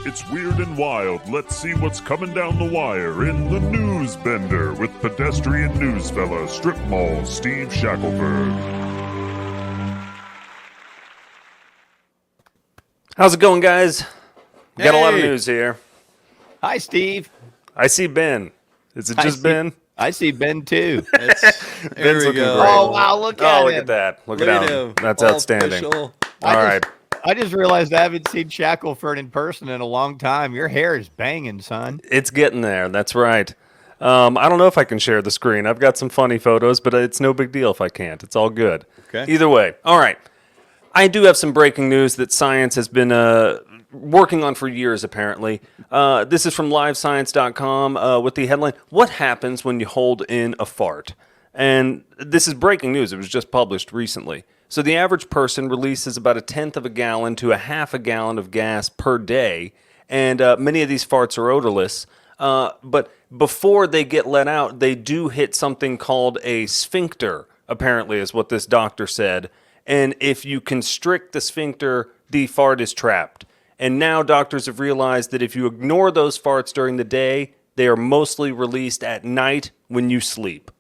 It's weird and wild. Let's see what's coming down the wire in the News Bender with pedestrian news fella, strip mall Steve Shackelford. How's it going, guys? We got a lot of Hey. news here. Hi, Steve. I see Ben. Is it just Ben? I see Ben too. There Ben's we looking go. great. Oh wow, look at Oh, him. look at that. Look Look at at him. him. That's All outstanding. official. All right. I just realized I haven't seen Shackelford in person in a long time. Your hair is banging, son. It's getting there. That's right. I don't know if I can share the screen. I've got some funny photos, but it's no big deal if I can't. It's all good. Okay. Either way. All right. I do have some breaking news that science has been working on for years, apparently. This is from livescience.com with the headline, "What happens when you hold in a fart?" And this is breaking news. It was just published recently. So the average person releases about 1/10 of a gallon to 1/2 a gallon of gas per day, and many of these farts are odorless. But before they get let out, they do hit something called a sphincter, apparently, is what this doctor said. And if you constrict the sphincter, the fart is trapped. And now doctors have realized that if you ignore those farts during the day, they are mostly released at night when you sleep.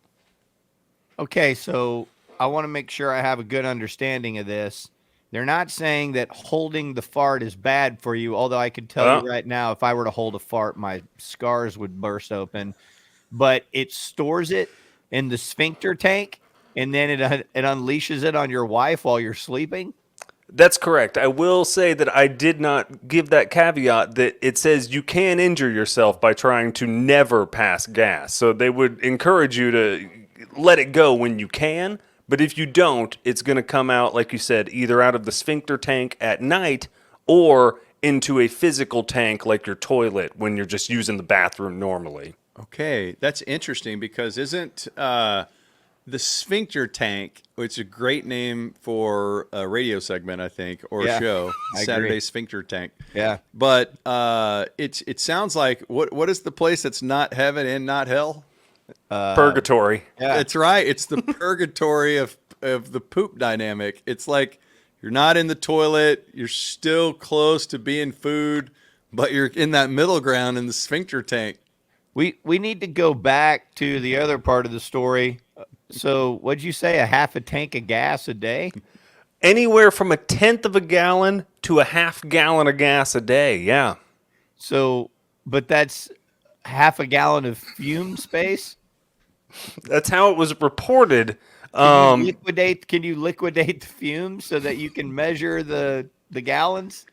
Okay, so I want to make sure I have a good understanding of this. They're not saying that holding the fart is bad for you, although I can tell you right now, if I were to hold a fart, my scars would burst open. But it stores it in the sphincter tank, and then it unleashes it on your wife while you're sleeping. That's correct. I will say that I did not give that caveat that it says you can injure yourself by trying to never pass gas. So they would encourage you to let it go when you can. But if you don't, it's going to come out, like you said, either out of the sphincter tank at night or into a physical tank like your toilet when you're just using the bathroom normally. Okay, that's interesting because isn't the sphincter tank, which is a great name for a radio segment, I think, or Yeah, a show, I agree. Saturday Sphincter Tank. Yeah. But it sounds like what is the place that's not heaven and not hell? Purgatory. Yeah. That's right. It's the purgatory of the poop dynamic. It's like you're not in the toilet, you're still close to being food, but you're in that middle ground in the sphincter tank. We need to go back to the other part of the story. So what'd you say? A half a tank of gas a day? Anywhere from 1/10 of a gallon to 1/2 gallon of gas a day. Yeah. So, but that's half a gallon of fume space. That's how it was reported. Can you liquidate the fumes so that you can measure the gallons?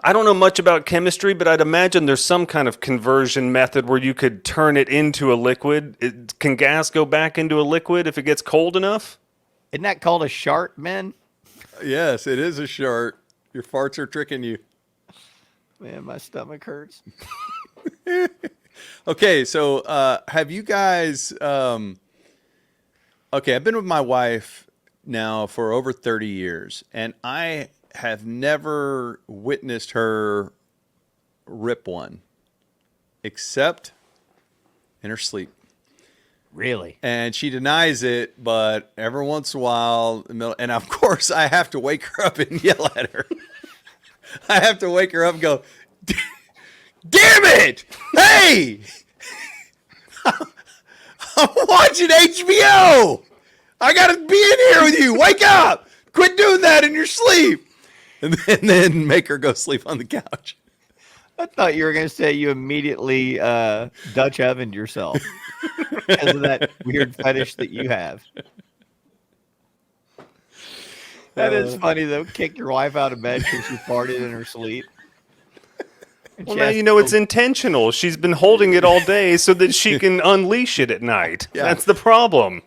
I don't know much about chemistry, but I'd imagine there's some kind of conversion method where you could turn it into a liquid. Can gas go back into a liquid if it gets cold enough? Isn't that called a shart, man? Yes, it is a shart. Your farts are tricking you. Man, my stomach hurts. Okay, so have you guys? Okay, I've been with my wife now for over 30 years, and I have never witnessed her rip one, except in her sleep. Really? And she denies it, but every once in a while, and of course, I have to wake her up and yell at her. I have to wake her up and go, "Damn it! Hey! I'm watching HBO! I gotta be in here with you! Wake up! Quit doing that in your sleep!" And then make her go sleep on the couch. I thought you were going to say you immediately Dutch ovened yourself because of that weird fetish that you have. That is funny, though. Kick your wife out of bed because she farted in her sleep. And Well, she now has you to know it's go- intentional. She's been holding it all day so that she can unleash it at night. Yeah. That's the problem.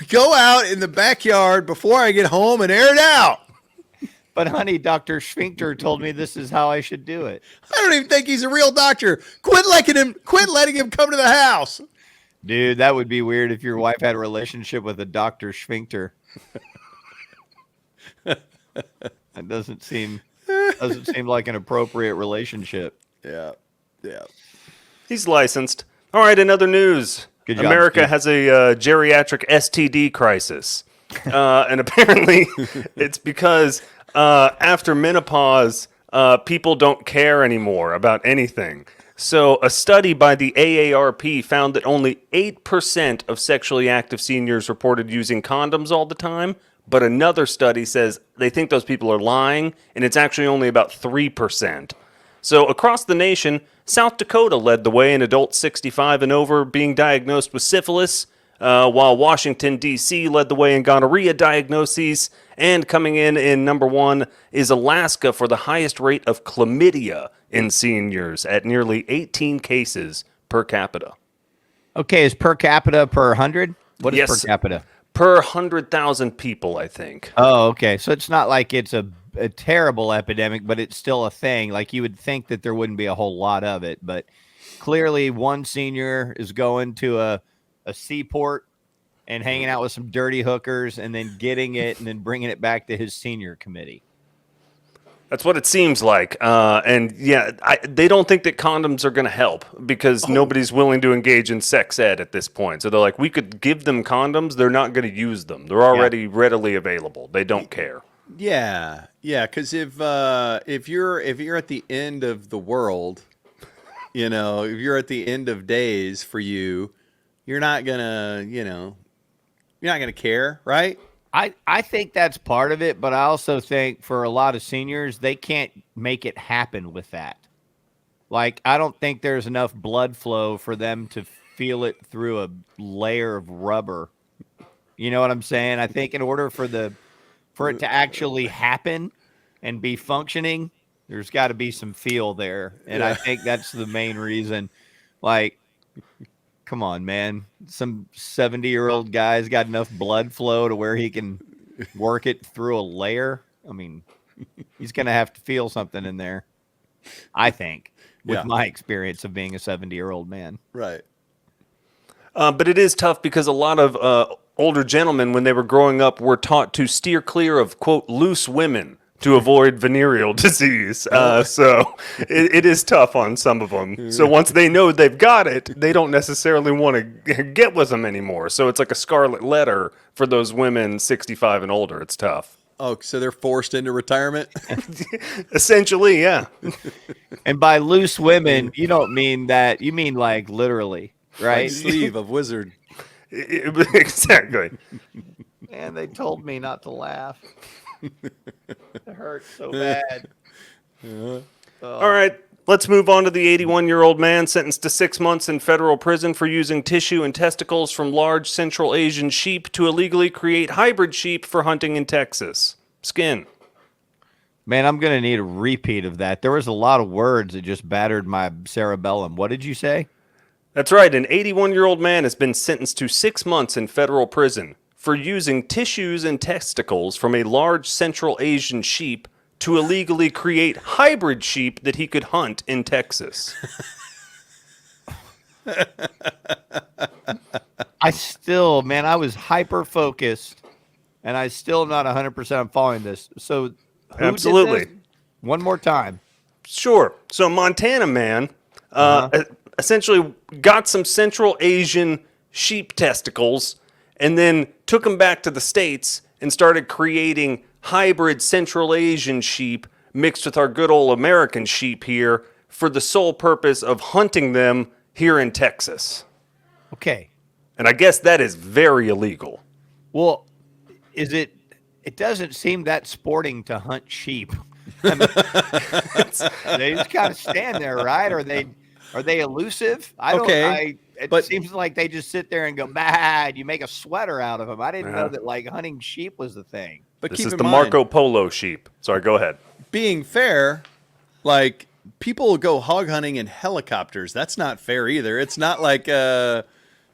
Go out in the backyard before I get home and air it out. But, honey, Dr. Sphincter told me this is how I should do it. I don't even think he's a real doctor. Quit letting him come to the house. Dude, that would be weird if your wife had a relationship with a Dr. Sphincter. That doesn't seem like an appropriate relationship. Yeah. Yeah. He's licensed. All right, in other news, Good job, America Steve. has a geriatric STD crisis. And apparently it's because after menopause, people don't care anymore about anything. So, a study by the AARP found that only 8% of sexually active seniors reported using condoms all the time, but another study says they think those people are lying, and it's actually only about 3%. So, across the nation, South Dakota led the way in adults 65 and over being diagnosed with syphilis, while Washington, D.C. led the way in gonorrhea diagnoses, and coming in number one is Alaska for the highest rate of chlamydia in seniors at nearly 18 cases per capita. Okay, is per capita per 100? What is Yes. per capita? Per 100,000 people, I think. Oh, okay. So it's not like it's a terrible epidemic, but it's still a thing. Like you would think that there wouldn't be a whole lot of it, but clearly one senior is going to a seaport and hanging out with some dirty hookers and then getting it and then bringing it back to his senior committee. That's what it seems like. And yeah, they don't think that condoms are going to help because nobody's willing to engage in sex ed at this point. So they're like, we could give them condoms. They're not going to use them. They're already readily available. They don't care. Yeah. Because if you're at the end of the world, if you're at the end of days for you, you're not gonna care, right? I think that's part of it, but I also think for a lot of seniors, they can't make it happen with that. Like, I don't think there's enough blood flow for them to feel it through a layer of rubber. You know what I'm saying? I think in order for it to actually happen and be functioning, there's got to be some feel there. And I think that's the main reason. Like, come on, man. Some 70-year-old guy's got enough blood flow to where he can work it through a layer. I mean, he's going to have to feel something in there, I think, with my experience of being a 70-year-old man. Right. But it is tough because a lot of older gentlemen, when they were growing up, were taught to steer clear of, quote, loose women to avoid venereal disease. So it is tough on some of them. So once they know they've got it, they don't necessarily want to get with them anymore. So it's like a scarlet letter for those women 65 and older. It's tough. Oh, so they're forced into retirement? Essentially, yeah. And by loose women, you don't mean that. You mean like literally, right? Like sleeve of wizard. Exactly. Man, they told me not to laugh. It hurts so bad. All right, let's move on to the 81-year-old man sentenced to 6 months in federal prison for using tissue and testicles from large Central Asian sheep to illegally create hybrid sheep for hunting in Texas. Skin. Man, I'm going to need a repeat of that. There was a lot of words that just battered my cerebellum. What did you say? That's right, an 81-year-old man has been sentenced to 6 months in federal prison for using tissues and testicles from a large Central Asian sheep to illegally create hybrid sheep that he could hunt in Texas. I was hyper-focused, and I still not 100% following this. So, who Absolutely. did this? One more time. Sure. So, Montana man essentially got some Central Asian sheep testicles and then took them back to the States and started creating hybrid Central Asian sheep mixed with our good old American sheep here for the sole purpose of hunting them here in Texas. Okay. And I guess that is very illegal. Well, it doesn't seem that sporting to hunt sheep. I mean, they just kind of stand there, right? Are they elusive? It seems like they just sit there and go, bad. You make a sweater out of them. I didn't know that like hunting sheep was the thing. But This keep is in the mind, Marco Polo sheep. Sorry, go ahead. being fair, like people go hog hunting in helicopters. That's not fair either. It's not like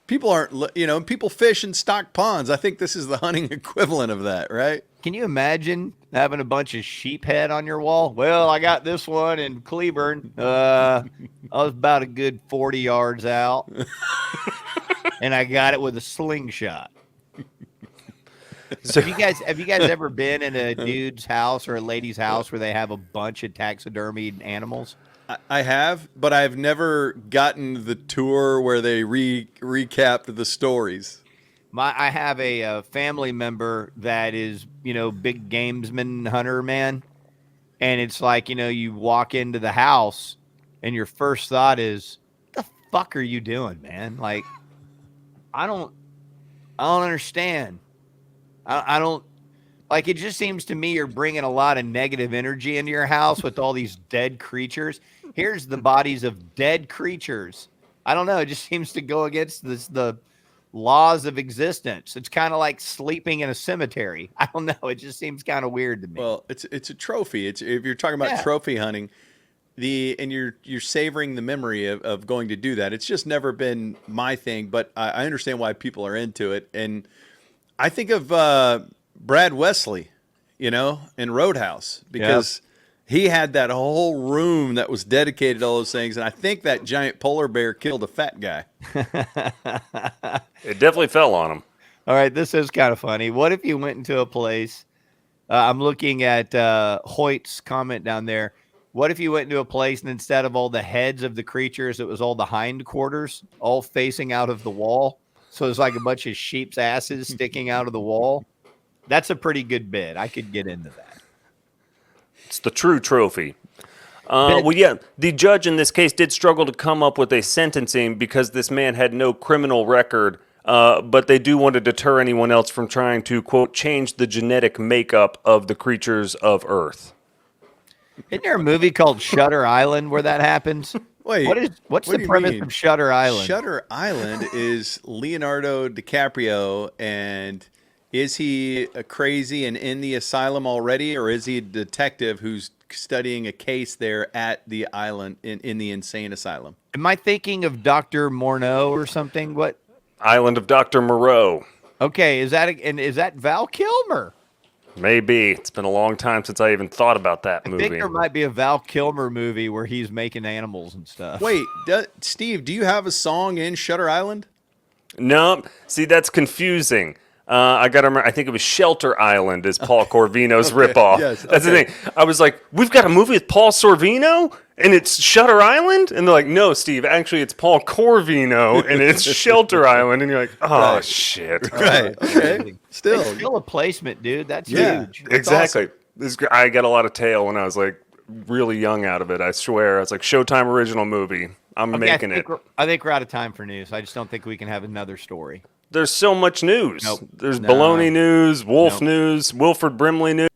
people aren't, people fish in stock ponds. I think this is the hunting equivalent of that, right? Can you imagine having a bunch of sheep head on your wall? Well, I got this one in Cleburne. I was about a good 40 yards out, and I got it with a slingshot. So have you guys ever been in a dude's house or a lady's house where they have a bunch of taxidermied animals? I have, but I've never gotten the tour where they recapped the stories. I have a family member that is, big gamesman hunter man, And it's like, you walk into the house and your first thought is, what the fuck are you doing, man? Like, I don't understand. I don't like, it just seems to me you're bringing a lot of negative energy into your house with all these dead creatures. Here's the bodies of dead creatures. I don't know. It just seems to go against the laws of existence. It's kind of like sleeping in a cemetery. I don't know. It just seems kind of weird to me. Well, it's a trophy. It's if you're talking about trophy hunting, and you're savoring the memory of going to do that. It's just never been my thing, but I understand why people are into it. And I think of Brad Wesley, in Roadhouse, because he had that whole room that was dedicated to all those things. And I think that giant polar bear killed a fat guy. It definitely fell on him. All right, this is kind of funny. What if you went into a place? I'm looking at Hoyt's comment down there. What if you went into a place and instead of all the heads of the creatures, it was all the hindquarters all facing out of the wall? So it's like a bunch of sheep's asses sticking out of the wall. That's a pretty good bid. I could get into that. It's the true trophy. The judge in this case did struggle to come up with a sentencing because this man had no criminal record, but they do want to deter anyone else from trying to, quote, change the genetic makeup of the creatures of Earth. Isn't there a movie called Shutter Island where that happens? Wait, what's the premise of Shutter Island? Shutter Island is Leonardo DiCaprio, and is he crazy and in the asylum already, or is he a detective who's studying a case there at the island in the insane asylum? Am I thinking of Dr. Morneau or something? What? Island of Dr. Moreau. Okay, is that Val Kilmer? Maybe. It's been a long time since I even thought about that movie. I think there might be a Val Kilmer movie where he's making animals and stuff. Wait, Steve, do you have a song in Shutter Island? No. See, that's confusing. I got to remember, I think it was Shelter Island is Paul Corvino's ripoff. Yes, That's the thing. I was like, we've got a movie with Paul Sorvino and it's Shutter Island? And they're like, no, Steve, actually it's Paul Corvino and it's Shelter Island. And you're like, oh, Right. shit. Right. Okay. It's still a placement, dude. That's huge. That's Exactly. I got a lot of tail when I was like really young out of it. I swear. It's like Showtime original movie. I'm making it. I think we're out of time for news. I just don't think we can have another story. There's so much news. Nope. There's baloney news, Wolf Nope. news, Wilford Brimley news.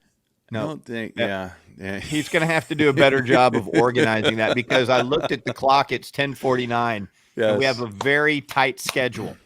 I don't think, yeah. He's going to have to do a better job of organizing that because I looked at the clock. It's 10:49. Yes. And we have a very tight schedule.